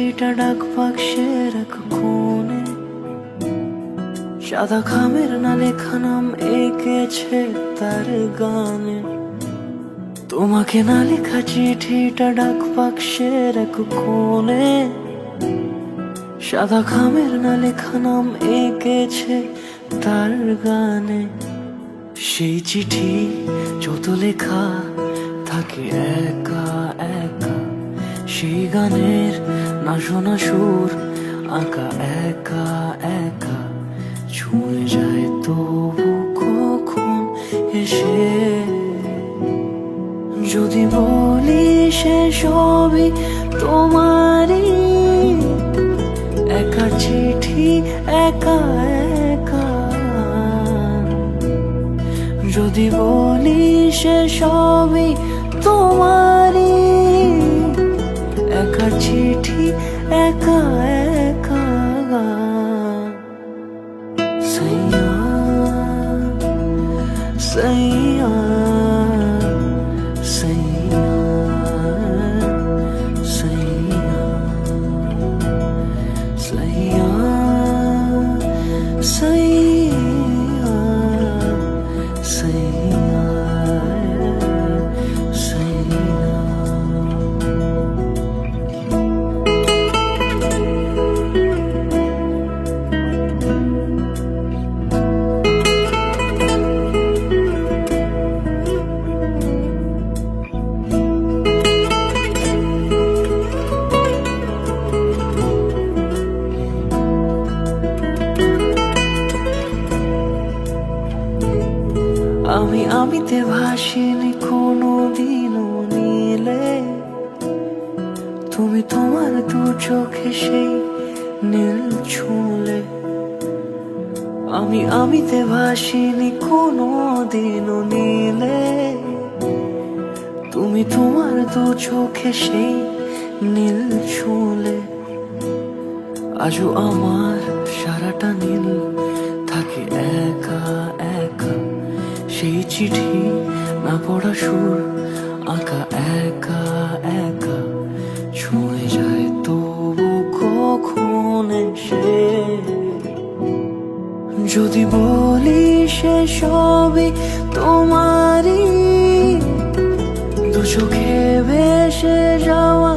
চিঠিটা ডাক বাক্সের এক কোণে, সাদা খামের না লেখা নাম এঁকেছে তার গানে। তোমাকে না লেখা চিঠিটা ডাক বাক্সের এক কোণে, সাদা খামের না লেখা নাম এঁকেছে তার গানে। সেই চিঠি যত লেখা থাকে একা একা, সেই গানের না শোনা সুর আঁকা একা একা, ছুঁয়ে যায় তবু কখন এসে। যদি বলি সে সবই তোমারই, একা চিঠি একা একা। যদি বলি সে সবই তোমারই, একা চিঠি একা একা। সাইয়া সাইয়া সাইয়া সাইয়া সাইয়া সাইয়া সাইয়া সাইয়া। আমিতে ভাসিনি কোনো দিনও নীলে, তুমি তোমার দু চোখে সেই নীল ছুঁলে। আমিতে ভাসিনি কোনো দিনও নীলে, তুমি তোমার দু চোখে সেই নীল ছুঁলে। আজও আমার সারাটা নীল থাকে একা একা, সেই চিঠি না পড়া সুর আঁকা একা একা, ছুঁয়ে যায় তবু কখন এসে। যদি বলি সে সবই তোমারই, দু চোখে ভেসে যাওয়া